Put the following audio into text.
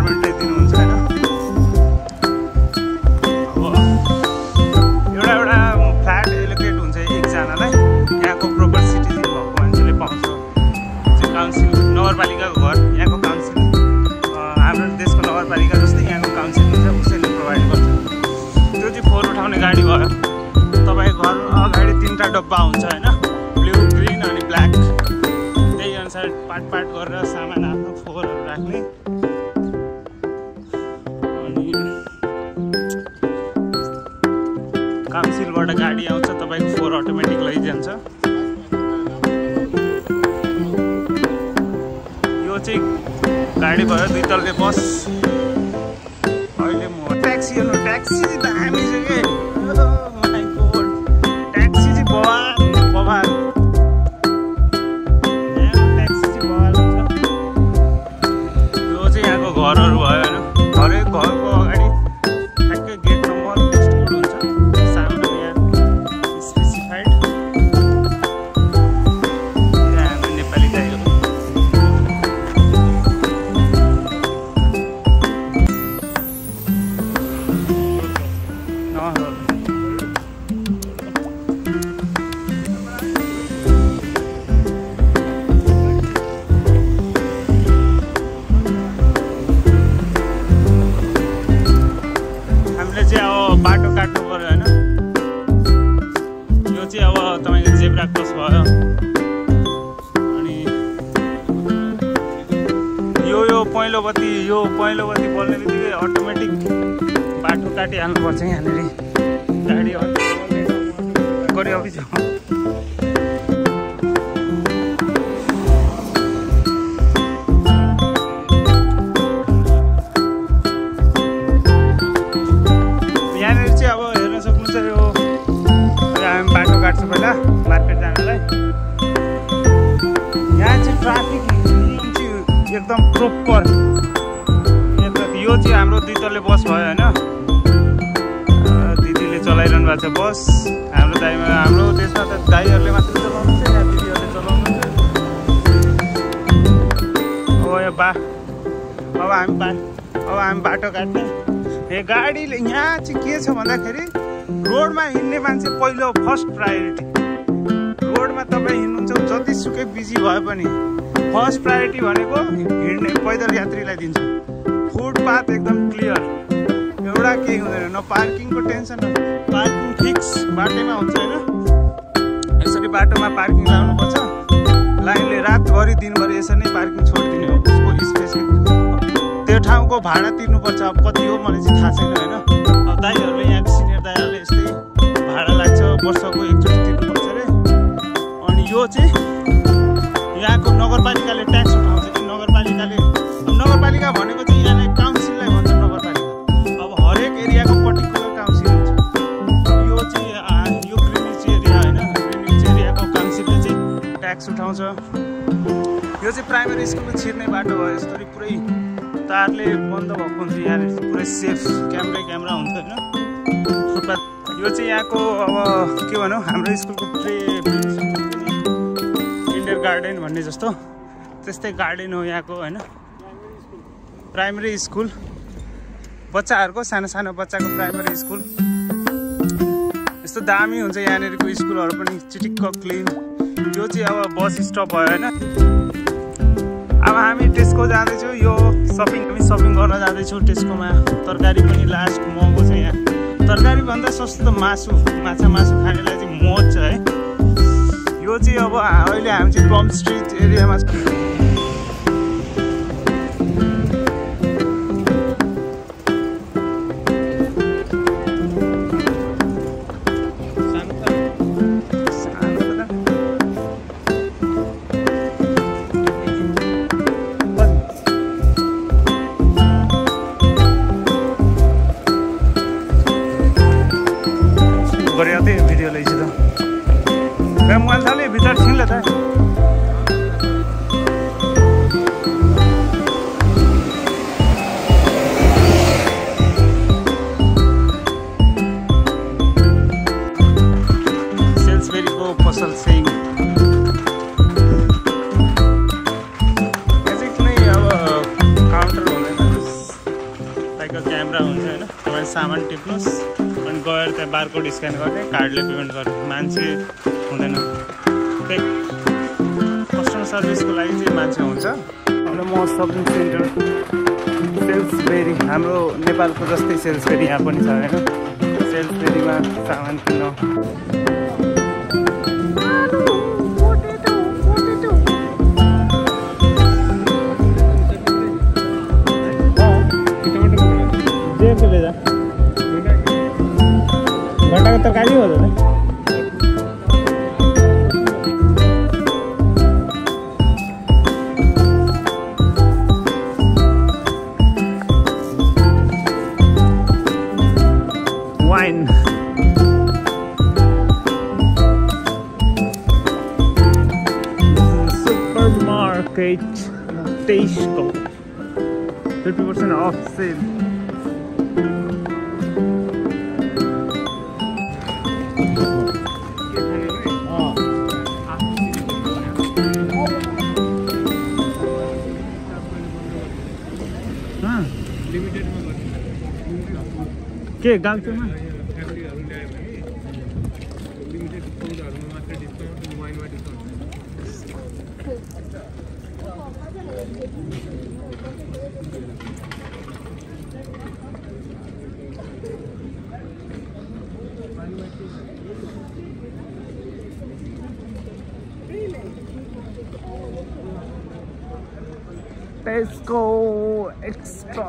गभर्मेन्टले दिनुहुन्छ हैन। अब एउटा फ्ल्याट एलोकेट हुन्छ एकजनालाई, यहाँको प्रपर सिटिजन भएको मान्छेले पाउँछ। चाहिँ काउन्सिल नगरपालिकाको घर, यहाँको काउन्सिल हाम्रो देशको नगरपालिका जस्तै यहाँको काउन्सिल हुन्छ, उसैले प्रोभाइड गर्छ। त्यो चाहिँ 4 उठाउने गाडी भयो। तपाईँको घर अगाडि 3टा डब्बा हुन्छ हैन, ब्लू, ग्रिन अनि ब्ल्याक। त्यही अनुसार पार्ट गरेर सामान आफ्नो 4हरू राख्ने। अनि काउन्सिलबाट गाडी आउँछ, तपाईँको 4 अटोमेटिक लैजान्छ। यो चाहिँ गाडी भयो 2 तल्ले बस। अहिले म ट्याक्सी हेर्नु, ट्याक्सी दामी छ के, माइ गॉड, ट्याक्सी चाहिँ बवाल बवाल। ट्याक्सी चाहिँ बवाल हुन्छ। यो चाहिँ यहाँको घरहरू भयो होइन, हरेक घरको अगाडि ठ्याक्कै गेट नम्बर स्कुल हुन्छ, सामान यहाँ स्पेसिफाइड। हाम्रो नेपाली चाहियो। हामीले चाहिँ अब बाटो काट्नु पर्यो होइन। यो चाहिँ अब तपाईँको जेब्रा क्रस भयो। अनि यो पहिलो बत्ती बल्ने बित्तिकै अटोमेटिक बाटो काटिहाल्नुपर्छ यहाँनिर। गाडी गऱ्यो अब काट्छु पहिला मार्केट जानलाई। यहाँ चाहिँ ट्राफिक नियम चाहिँ एकदम प्रोपर। यो चाहिँ हाम्रो 2 तल्ले बस भयो होइन, दिदीले चलाइरहनु भएको छ बस। हाम्रो देशमा त दाइहरूले मात्रै चलाउनुहुन्छ, यहाँ दिदीहरूले चलाउनुहुन्छ। अब हामी बाटो काट्ने। ए गाडीले यहाँ चाहिँ के छ भन्दाखेरि रोडमा हिँड्ने मान्छे पहिलो फर्स्ट प्रायोरिटी। रोडमा तपाईँ हिँड्नुहुन्छ जतिसुकै बिजी भए पनि फर्स्ट प्रायोरिटी भनेको हिँड्ने पैदल यात्रीलाई दिन्छ। फुटपाथ एकदम क्लियर, एउटा केही हुँदैन, न पार्किङको टेन्सन, न पार्किङ फिक्स बाटोमा हुन्छ होइन। यसरी बाटोमा पार्किङ लाउनुपर्छ, लाइनले रातभरि दिनभरि यसरी नै पार्किङ छोडिदिने हो। उसको स्पेसिफिक त्यो ठाउँको भाडा तिर्नुपर्छ। अब कति हो मलाई चाहिँ थाहा छैन होइन। अब दाइहरूले यहाँको सिनियर दाइहरूले यस्तै भाडा लाग्छ, वर्षको एकचोटि तिर्नुपर्छ अरे। अनि यो चाहिँ यहाँको नगरपालिकाले ट्याक्स उठाउँछ कि नगरपालिका भनेको चाहिँ यहाँलाई काउन्सिललाई भन्छ नगरपालिका। अब हरेक एरियाको पर्टिकुलर काउन्सिल हुन्छ। यो चाहिँ यो ग्रिनिच एरिया होइन, ग्रिनिच एरियाको काउन्सिलले चाहिँ ट्याक्स उठाउँछ। यो चाहिँ प्राइमेरी स्कुलको छिर्ने बाटो भयो। यसरी पुरै तारले बन्द भएको हुन्छ, यहाँनिर पुरै सेफ क्यामेरा हुन्छ होइन फुटपाथ। यो चाहिँ यहाँको अब के भनौँ, हाम्रो स्कुलको इन्डोर गार्डन भन्ने जस्तो त्यस्तै गार्डन हो यहाँको होइन। प्राइमेरी स्कुल बच्चाहरूको, सानो बच्चाको प्राइमेरी स्कुल। यस्तो दामी हुन्छ यहाँनिरको स्कुलहरू पनि, चिटिक्क क्लिन। यो चाहिँ अब बस स्टप भयो होइन। अब हामी टेस्को जाँदैछौँ, यो हामी सपिङ गर्न जाँदैछौँ टेस्कोमा। तरकारी पनि लास्ट महँगो छ यहाँ। तरकारी भन्दा सस्तो मासु, माछा मासु खानेलाई चाहिँ मौज छ है। यो चाहिँ अब अहिले हामी चाहिँ प्लम स्ट्रिट एरियामा छ। भिडियो लैछु त मोबाइल थाले भित्र छिन्ला त सामान टिप्नुहोस् अनि गएर त्यहाँ बारकोड स्क्यान गर्ने, कार्डले पेमेन्ट गर्ने। मान्छे हुँदैन। त्यही कस्टमर सर्भिसको लागि चाहिँ मान्छे हुन्छ। हाम्रो म सपिङ सेन्टर सेल्सबेरी, हाम्रो नेपालको जस्तै सेल्सबेरी यहाँ पनि छ होइन। सेल्सबेरीमा सामान किन्नु। घंटा का तरकारी हो जाता है। Wine supermarket Tesco 50% off sale. के गाउँमा Tesco Extra.